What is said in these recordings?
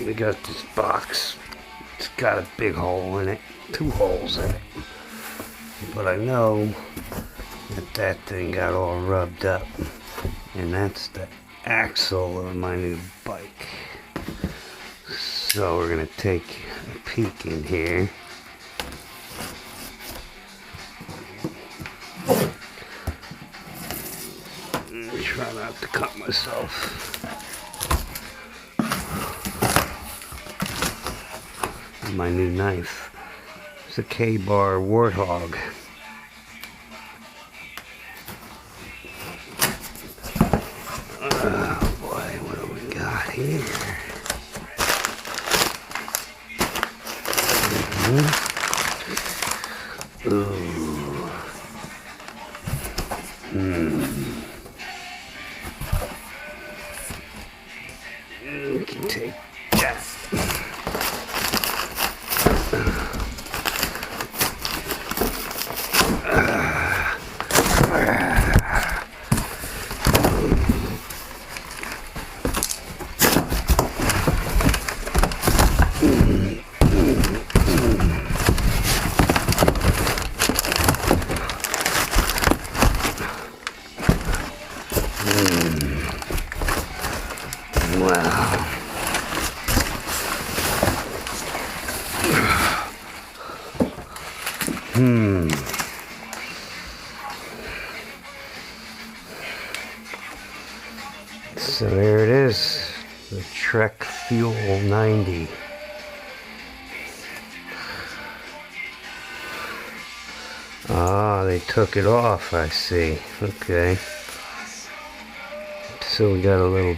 we got this box. It's got a big hole in it, 2 holes in it. But I know that thing got all rubbed up, and that's the axle of my new bike. So we're gonna take a peek in here. Try not to cut myself. My new knife. It's a Ka-bar Warthog. Oh boy, what do we got here? Ooh. We can take that. Wow. So there it is, the Trek Fuel 90. Ah, they took it off, I see. Okay. So we got a little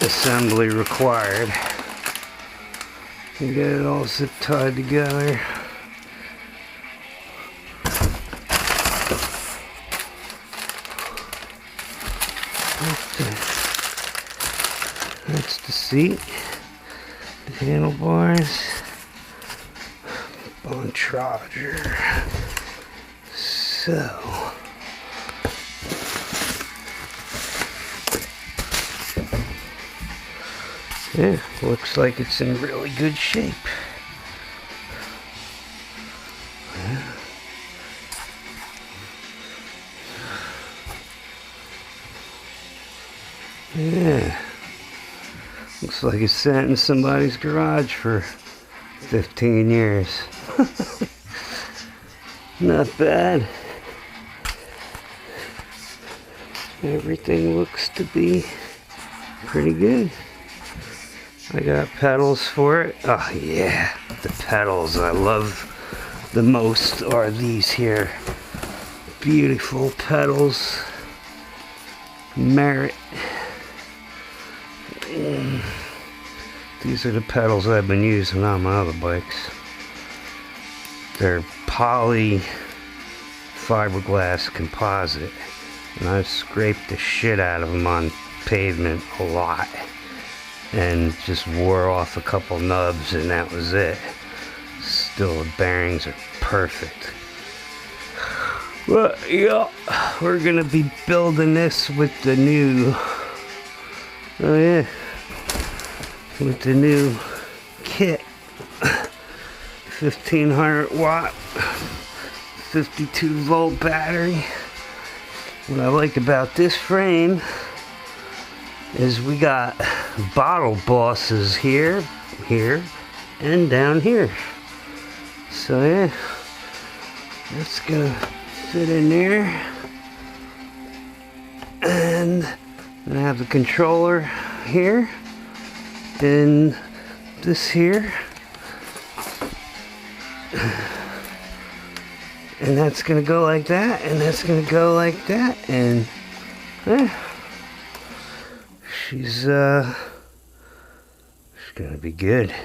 assembly required. We got it all zip tied together. That's the seat, the handlebars, Bontrager. So yeah, looks like it's in really good shape. Yeah. Looks like it's sat in somebody's garage for 15 years. Not bad. Everything looks to be pretty good. I got pedals for it. Oh yeah, the pedals I love the most are these here. Beautiful pedals. Merrit. These are the pedals I've been using on my other bikes. They're poly fiberglass composite, and I've scraped the shit out of them on pavement a lot and just wore off a couple nubs, and that was it. Still, the bearings are perfect. Well, yeah, we're gonna be building this with the new, oh yeah, with the new kit. 1500 watt, 52 volt battery. What I like about this frame is we got bottle bosses here, here, and down here. So yeah, that's gonna fit in there. And I have the controller here, and this here. And that's gonna go like that, and that's gonna go like that, and she's gonna be good.